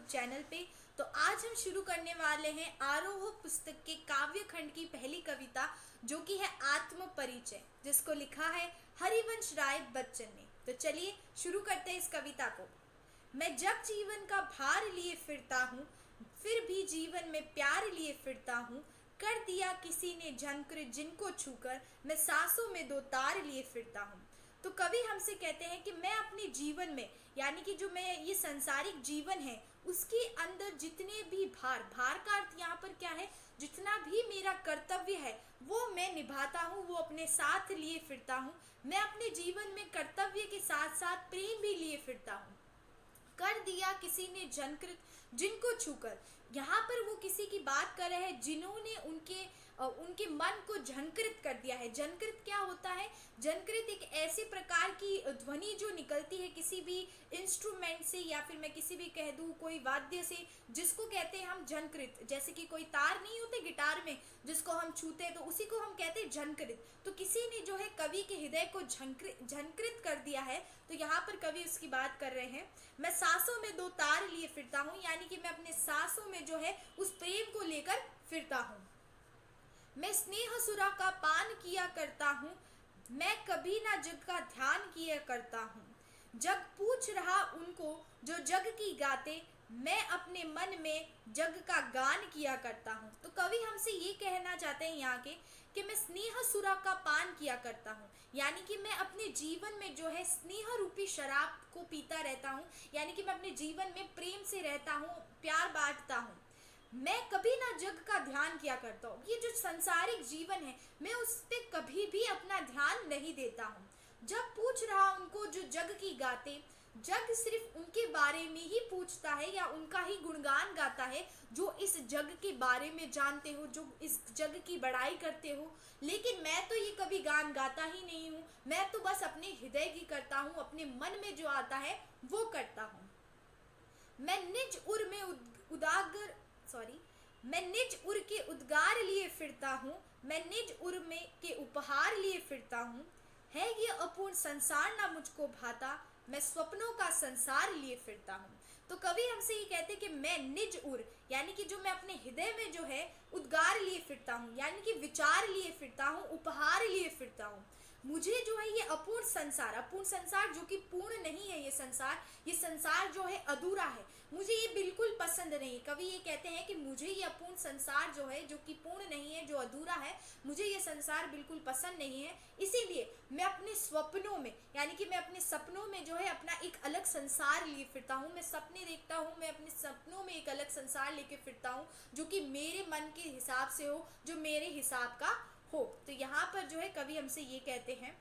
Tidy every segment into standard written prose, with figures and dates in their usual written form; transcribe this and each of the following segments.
Channel पे। तो आज हम शुरू करने वाले हैं आरोह पुस्तक के काव्य खंड की पहली कविता, जो कि है आत्म परिचय, जिसको लिखा है हरिवंश राय बच्चन ने। तो चलिए शुरू करते हैं इस कविता को। मैं जब जीवन का भार लिए फिरता हूँ, फिर भी जीवन में प्यार लिए फिरता हूँ। कर दिया किसी ने झंकृत जिनको छूकर, मैं सांसों में दो तार लिए फिरता हूँ। तो कवि हमसे कहते हैं कि मैं अपने जीवन में, यानी कि जो मैं ये संसारिक जीवन है उसके अंदर जितने भी भार का अर्थ यहाँ पर क्या है, जितना भी मेरा कर्तव्य है वो मैं निभाता हूँ, वो अपने साथ लिए फिरता हूँ। मैं अपने जीवन में कर्तव्य के साथ साथ प्रेम भी लिए फिरता हूँ। कर दिया किसी ने जनकृत जिनको छूकर, यहाँ पर वो किसी की बात कर रहे हैं जिन्होंने उनके मन को झंकृत कर दिया है। जनकृत क्या होता है? जनकृत एक ऐसे प्रकार की ध्वनि जो निकलती है किसी भी इंस्ट्रूमेंट से, या फिर मैं किसी भी कह दूँ कोई वाद्य से, जिसको कहते हैं हम झंकृत। जैसे कि कोई तार नहीं होते गिटार में जिसको हम छूते हैं, तो उसी को हम कहते हैं झंकृत। तो किसी ने जो है कवि के हृदय को झंकृत कर दिया है, तो यहाँ पर कवि उसकी बात कर रहे हैं। मैं सांसों में दो तार लिए फिरता हूँ, यानी कि मैं अपने सांसों में जो है उस प्रेम को लेकर फिरता हूँ। मैं स्नेह सुरा का पान किया करता हूँ, मैं कभी ना जग का ध्यान किया करता हूँ। जग पूछ रहा उनको जो जग की गाते, मैं अपने मन में जग का गान किया करता हूँ। तो कवि हमसे ये कहना चाहते हैं यहाँ के कि मैं स्नेह सुरा का पान किया करता हूँ, यानी कि मैं अपने जीवन में जो है स्नेह रूपी शराब को पीता रहता हूँ, यानी कि मैं अपने जीवन में प्रेम से रहता हूँ, प्यार बांटता हूँ। मैं कभी ना जग का ध्यान किया करता हूँ, ये जो संसारिक जीवन है मैं उस पर कभी भी अपना ध्यान नहीं देता हूँ। जब पूछ रहा उनको जो जग की गाते, जग सिर्फ उनके बारे में ही पूछता है या उनका ही गुणगान गाता है, जो इस जग के बारे में जानते हो, जो इस जग की बड़ाई करते हो। लेकिन मैं तो ये कभी गान गाता ही नहीं हूँ, मैं तो बस अपने हृदय की करता हूँ, अपने मन में जो आता है वो करता हूँ। मैं निज उर में उदागर सॉरी मैं निज उर के उद्गार लिए फिरता हूँ, मैं निज उर में के उपहार लिए फिरता हूँ। है ये अपूर्ण संसार ना मुझको भाता, मैं स्वप्नों का संसार लिए फिरता हूँ। तो कवि हमसे ये कहते कि मैं निज उर, यानी कि जो मैं अपने हृदय में जो है उद्गार लिए फिरता हूँ, यानी कि विचार लिए फिरता हूँ, उपहार लिए फिरता हूँ। मुझे जो है ये अपूर्ण संसार जो कि पूर्ण नहीं है, ये संसार जो है अधूरा है, मुझे ये बिल्कुल पसंद नहीं। कवि ये कहते हैं कि मुझे ये अपूर्ण संसार जो है, जो कि पूर्ण नहीं है, जो अधूरा है, मुझे ये संसार बिल्कुल पसंद नहीं है। इसीलिए मैं अपने स्वप्नों में, यानी कि मैं अपने सपनों में जो है अपना एक अलग संसार लिए फिरता हूँ। मैं सपने देखता हूँ, मैं अपने सपनों में एक अलग संसार लेके फिरता हूँ, जो कि मेरे मन के हिसाब से हो, जो मेरे हिसाब का हो। तो यहाँ पर जो है कवि हमसे ये कहते हैं,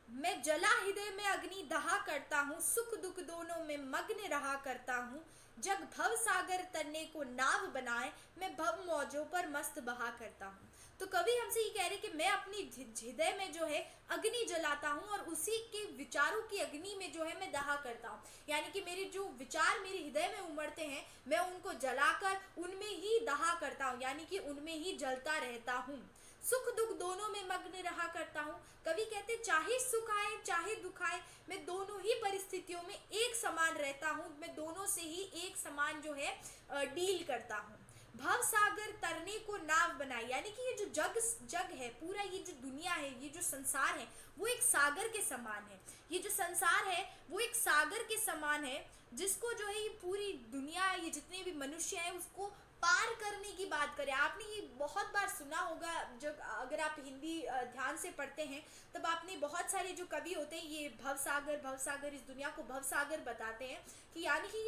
मैं जला हृदय में अग्नि दहा करता हूँ, सुख दुख दोनों में मग्न रहा करता हूँ। जग भव सागर तरने को नाव बनाए, मैं भव मौजों पर मस्त बहा करता हूँ। तो कवि हमसे ये कह रहे कि मैं अपनी हृदय में जो है अग्नि जलाता हूँ और उसी के विचारों की अग्नि में जो है मैं दहा करता हूँ, यानी कि मेरे जो विचार मेरे हृदय में उमड़ते हैं मैं उनको जलाकर उनमें ही दहा करता हूँ, यानी कि उनमें ही जलता रहता हूँ। सुख दुख दोनों में मग्न रहा करता हूँ। कवि कहते चाहे सुख आए चाहे दुख आए, मैं दोनों ही परिस्थितियों में एक समान रहता हूँ, मैं दोनों से ही एक समान जो है डील करता हूँ। भव सागर तरने को नाव बनाई, यानी कि ये जो जग है, पूरा ये जो दुनिया है, ये जो संसार है, वो एक सागर के समान है। ये जो संसार है वो एक सागर के समान है, जिसको जो है ये पूरी दुनिया, ये जितने भी मनुष्य हैं उसको पार करने की बात करें। आपने ये बहुत बार सुना होगा, जब अगर आप हिंदी ध्यान से पढ़ते हैं तब आपने बहुत सारे जो कवि होते हैं ये भवसागर इस दुनिया को भवसागर बताते हैं, कि यानी कि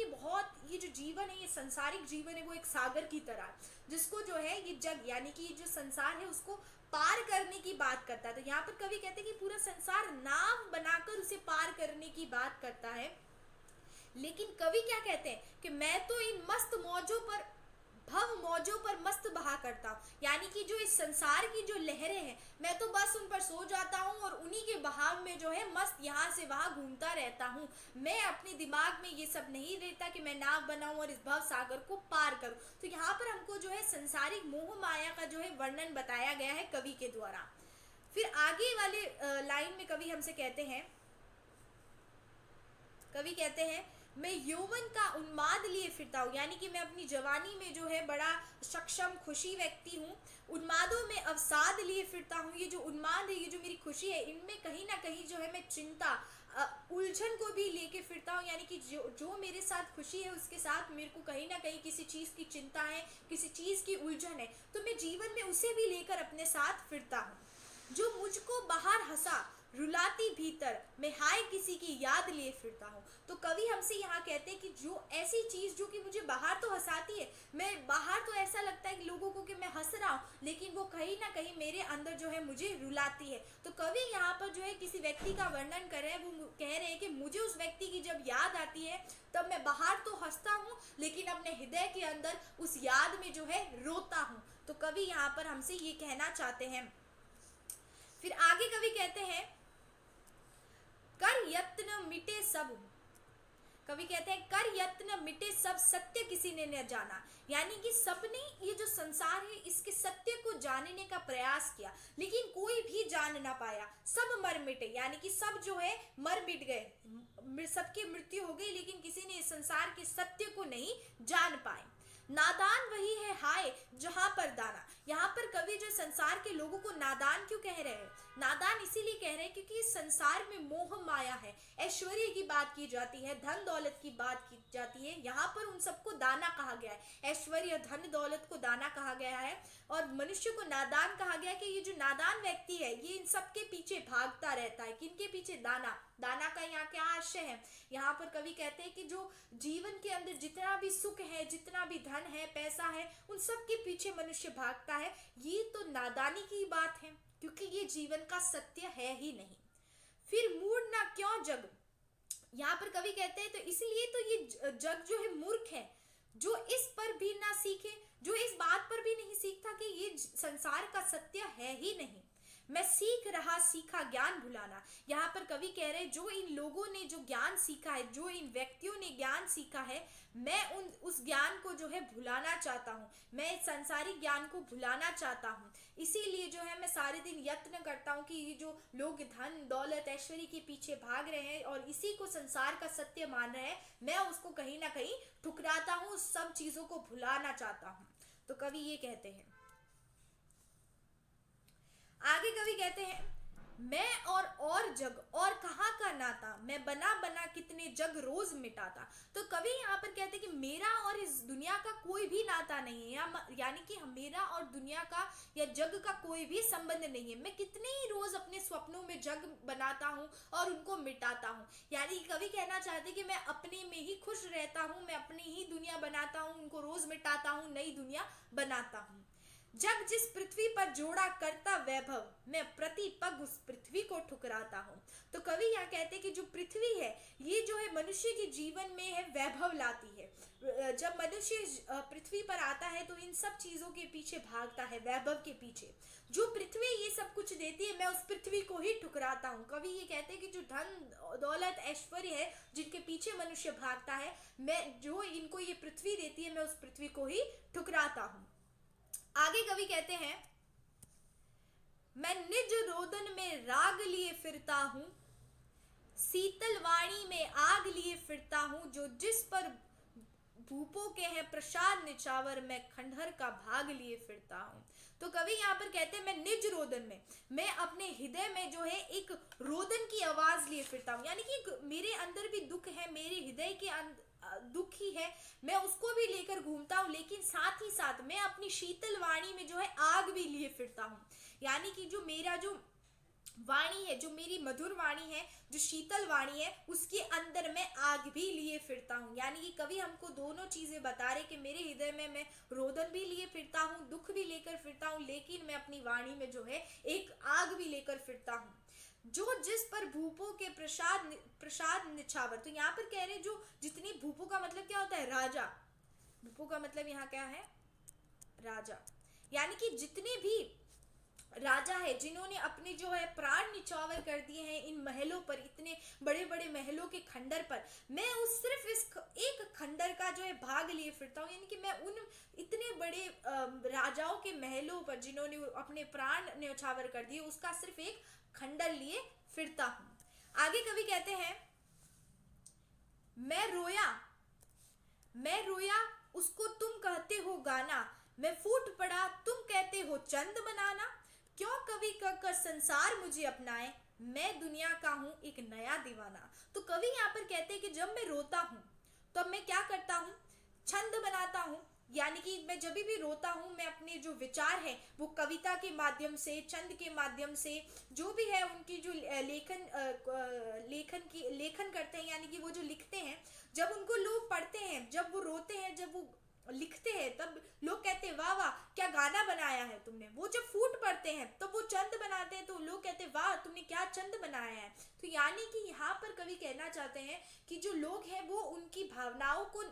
ये जो जीवन है, ये संसारिक जीवन है, वो एक सागर की तरह, जिसको जो है ये जग, यानी कि ये जो संसार है उसको पार करने की बात करता है। तो यहाँ पर कवि कहते हैं कि पूरा संसार नाव बनाकर उसे पार करने की बात करता है। लेकिन कवि क्या कहते हैं कि मैं तो इन मस्त मौजों पर, भव मौजों पर मस्त बहा करता हूँ, यानी कि जो इस संसार की जो लहरें हैं मैं तो बस उन पर सो जाता हूँ और उन्हीं के बहाव में जो है मस्त यहाँ से वहाँ घूमता रहता हूँ। मैं अपने दिमाग में ये सब नहीं रहता कि मैं नाव बनाऊँ और इस भव सागर को पार करूँ। तो यहाँ पर हमको जो है संसारिक मोह माया का जो है वर्णन बताया गया है कवि के द्वारा। फिर आगे वाले लाइन में कवि हमसे कहते हैं, कवि कहते हैं मैं यौवन का उन्माद लिए फिरता हूँ, यानी कि मैं अपनी जवानी में जो है बड़ा सक्षम खुशी व्यक्ति हूँ। उन्मादों में अवसाद लिए फिरता हूँ। ये जो उन्माद है, ये जो मेरी खुशी है, इनमें कहीं ना कहीं जो है मैं चिंता, उलझन को भी लेके फिरता हूँ। यानी कि जो जो मेरे साथ खुशी है उसके साथ मेरे को कहीं ना कहीं किसी चीज़ की चिंता है, किसी चीज़ की उलझन है, तो मैं जीवन में उसे भी लेकर अपने साथ फिरता हूँ। जो मुझको बाहर हंसा रुलाती भीतर, मैं हाय किसी की याद लिए फिरता हूँ। तो कवि हमसे यहाँ कहते हैं कि जो ऐसी चीज़ जो कि मुझे बाहर तो हंसाती है, मैं बाहर तो ऐसा लगता है कि लोगों को कि मैं हंस रहा हूँ, लेकिन वो कहीं ना कहीं मेरे अंदर जो है मुझे रुलाती है। तो कवि यहाँ पर जो है किसी व्यक्ति का वर्णन कर रहे हैं, वो कह रहे हैं कि मुझे उस व्यक्ति की जब याद आती है तब मैं बाहर तो हंसता हूँ, लेकिन अपने हृदय के अंदर उस याद में जो है रोता हूँ। तो कवि यहाँ पर हमसे ये कहना चाहते हैं। फिर आगे कवि कहते हैं कर यत्न मिटे सब, कवि कहते हैं कर यत्न मिटे सब, सत्य किसी ने न जाना। यानी कि सबने ये जो संसार है इसके सत्य को जानने का प्रयास किया, लेकिन कोई भी जान ना पाया। सब मर मिटे, यानी कि सब जो है मर मिट गए, सबकी मृत्यु हो गई, लेकिन किसी ने इस संसार के सत्य को नहीं जान पाए। नादान वही है हाय जहां पर दाना। यहाँ पर कवि जो संसार के लोगों को नादान क्यों कह रहे हैं? नादान इसीलिए कह रहे हैं क्योंकि इस संसार में मोह माया है, ऐश्वर्य की बात की जाती है, धन दौलत की बात की जाती है। यहाँ पर उन सबको दाना कहा गया है, ऐश्वर्य धन दौलत को दाना कहा गया है, और मनुष्य को नादान कहा गया है कि ये जो नादान व्यक्ति है ये इन सब के पीछे भागता रहता है। किनके पीछे? दाना। दाना का यहाँ क्या आशय है? यहाँ पर कवि कहते हैं कि जो जीवन के अंदर जितना भी सुख है, जितना भी धन है, पैसा है, उन सब के पीछे मनुष्य भागता है। ये तो नादानी की बात है, क्योंकि ये जीवन का सत्य है ही नहीं। फिर मूढ़ ना क्यों जग, यहाँ पर कवि कहते हैं तो इसलिए तो ये जग जो है मूर्ख है, जो इस पर भी ना सीखे, जो इस बात पर भी नहीं सीखता कि ये संसार का सत्य है ही नहीं। मैं सीख रहा सीखा ज्ञान भुलाना। यहाँ पर कवि कह रहे हैं जो इन लोगों ने जो ज्ञान सीखा है, जो इन व्यक्तियों ने ज्ञान सीखा है, मैं उस ज्ञान को जो है भुलाना चाहता हूँ, मैं इस संसारिक ज्ञान को भुलाना चाहता हूँ। इसीलिए जो है मैं सारे दिन यत्न करता हूँ कि ये जो लोग धन दौलत ऐश्वर्य के पीछे भाग रहे हैं और इसी को संसार का सत्य मान रहे हैं, मैं उसको कहीं ना कहीं ठुकराता हूँ, उस सब चीजों को भुलाना चाहता हूँ। तो कवि ये कहते हैं। आगे कवि कहते हैं मैं और जग और कहाँ का नाता, मैं बना बना कितने जग रोज मिटाता। तो कवि यहाँ पर कहते हैं कि मेरा और इस दुनिया का कोई भी नाता नहीं है, यानी कि मेरा और दुनिया का या जग का कोई भी संबंध नहीं है। मैं कितने ही रोज अपने स्वप्नों में जग बनाता हूँ और उनको मिटाता हूँ। यानी कवि कहना चाहते कि मैं अपने में ही खुश रहता हूँ, मैं अपनी ही दुनिया बनाता हूँ, उनको रोज मिटाता हूँ, नई दुनिया बनाता हूँ। जब जिस पृथ्वी पर जोड़ा करता वैभव, मैं प्रति पग उस पृथ्वी को ठुकराता हूँ। तो कवि यहाँ कहते हैं कि जो पृथ्वी है ये जो है मनुष्य के जीवन में है वैभव लाती है। जब मनुष्य पृथ्वी पर आता है तो इन सब चीजों के पीछे भागता है, वैभव के पीछे। जो पृथ्वी ये सब कुछ देती है मैं उस पृथ्वी को ही ठुकराता हूँ। कवि ये कहते हैं कि जो धन दौलत ऐश्वर्य है जिनके पीछे मनुष्य भागता है, मैं जो इनको ये पृथ्वी देती है मैं उस पृथ्वी को ही ठुकराता हूँ। आगे कवि कहते हैं मैं निज रोदन में राग लिए फिरता हूं, शीतल वाणी में आग लिए फिरता हूं, जो जिस पर भूपों के हैं प्रसाद निछावर, मैं खंडहर का भाग लिए फिरता हूं। तो कवि यहाँ पर कहते हैं मैं निज रोदन में, मैं अपने हृदय में जो है एक रोदन की आवाज लिए फिरता हूँ। यानी कि मेरे अंदर भी दुख है, मेरे हृदय के अंदर दुख ही है, मैं उसको भी लेकर घूमता हूँ, लेकिन साथ ही साथ मैं अपनी शीतल वाणी में जो है आग भी लिए फिरता हूँ। यानी कि जो मेरा जो वाणी है, जो मेरी मधुर वाणी है, जो शीतल वाणी है, उसके अंदर मैं आग भी लिए फिरता हूँ। यानी कि कवि हमको दोनों चीजें बता रहे कि मेरे हृदय में मैं रोदन भी लिए फिरता हूँ, दुख भी लेकर फिरता हूँ, लेकिन मैं अपनी वाणी में जो है एक आग भी लेकर फिरता हूँ। जो जिस पर भूपों के प्रसाद निछावर। तो यहाँ पर कह रहे जो जितनी भूपों का मतलब क्या होता है? राजा। भूपों का मतलब यहाँ क्या है? राजा। यानी कि जितने भी राजा है जिन्होंने अपने जो है प्राण निछावर कर दिए हैं इन महलों पर, इतने बड़े बड़े महलों के खंडर पर, मैं उस सिर्फ इस एक खंडर का जो है भाग लिए फिरता हूँ। यानी कि मैं उन इतने बड़े राजाओं के महलों पर जिन्होंने अपने प्राण न्यौछावर कर दिए उसका सिर्फ एक खंडर लिए फिरता हूं। आगे कवि कहते हैं मैं रोया उसको तुम कहते हो गाना, मैं फूट पड़ा तुम कहते हो चंद बनाना। क्यों कवि कहकर संसार मुझे अपनाए, मैं दुनिया का हूँ एक नया दीवाना। तो कवि यहाँ पर कहते हैं कि जब मैं रोता हूँ तब मैं क्या करता हूँ, छंद बनाता हूँ। यानी कि मैं जब भी रोता हूँ मैं अपने जो विचार है वो कविता के माध्यम से, छंद के माध्यम से, जो भी है उनकी जो लेखन करते हैं, यानी कि वो जो लिखते हैं, जब उनको लोग पढ़ते हैं, जब वो रोते हैं, जब वो लिखते हैं, तब लोग कहते हैं वाह वाह क्या गाना बनाया है तुमने। वो जब फूट पड़ते हैं तब वो चंद बनाते हैं, तो लोग कहते हैं वाह तुमने क्या चंद बनाया है। तो यानी कि यहाँ पर कवि कहना चाहते हैं कि जो लोग हैं वो उनकी भावनाओं को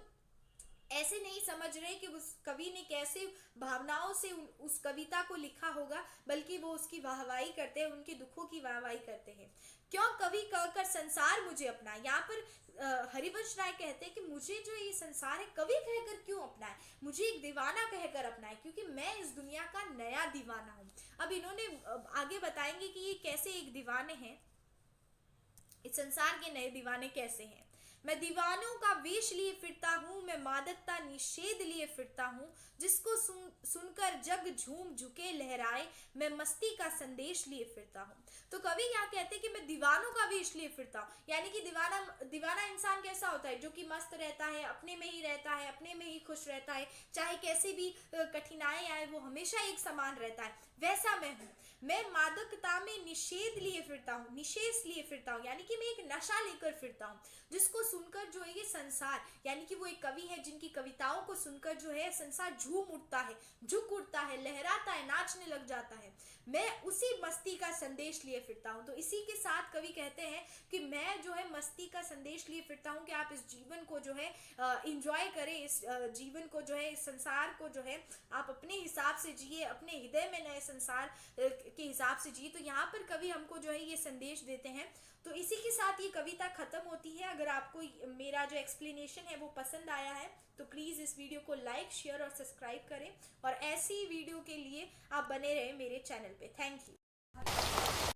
ऐसे नहीं समझ रहे कि उस कवि ने कैसे भावनाओं से उस कविता को लिखा होगा, बल्कि वो उसकी वाहवाही करते हैं, उनके दुखों की वाहवाही करते हैं। क्यों कवि कहकर संसार मुझे अपना, यहाँ पर हरिवंश राय कहते हैं कि मुझे जो ये संसार है कवि कहकर क्यों अपनाए, मुझे एक दीवाना कहकर अपनाए, क्योंकि मैं इस दुनिया का नया दीवाना हूँ। अब इन्होंने आगे बताएंगे कि ये कैसे एक दीवाने हैं, इस संसार के नए दीवाने कैसे हैं। मैं दीवानों का वेश लिए फिरता हूँ, मैं मादकता निषेध लिए फिरता हूँ, जिसको सुनकर जग झूम झुके लहराए, मैं मस्ती का संदेश लिए फिरता हूँ। तो कवि यहाँ कहते हैं कि मैं दीवानों का वेश लिए फिरता हूँ, यानी कि दीवाना इंसान कैसा होता है, जो कि मस्त रहता है, अपने में ही रहता है, अपने में ही खुश रहता है, चाहे कैसी भी कठिनाई आए वो हमेशा एक समान रहता है, वैसा मैं हूँ। मैं मादकता में निषेध लिए फिरता हूँ, निषेध लिए फिरता हूँ, यानी कि मैं एक नशा लेकर फिरता हूँ, जिसको सुनकर जो है ये संसार, यानी कि वो एक कवि है जिनकी कविताओं को सुनकर जो है संसार झूम उठता है, झुक उठता है, लहराता है, नाचने लग जाता है। मैं उसी मस्ती का संदेश लिए फिरता हूँ। तो इसी के साथ कवि कहते हैं कि मैं जो है मस्ती का संदेश लिए फिरता हूँ कि आप इस जीवन को जो है इंजॉय करें, इस जीवन को जो है, इस संसार को जो है आप अपने हिसाब से जिए, अपने हृदय में नए संसार के हिसाब से जिए। तो यहाँ पर कवि हमको जो है ये संदेश देते हैं। तो इसी के साथ ये कविता खत्म होती है। अगर आपको मेरा जो एक्सप्लेनेशन है वो पसंद आया है तो प्लीज़ इस वीडियो को लाइक, शेयर और सब्सक्राइब करें, और ऐसी वीडियो के लिए आप बने रहें मेरे चैनल पे। Thank you.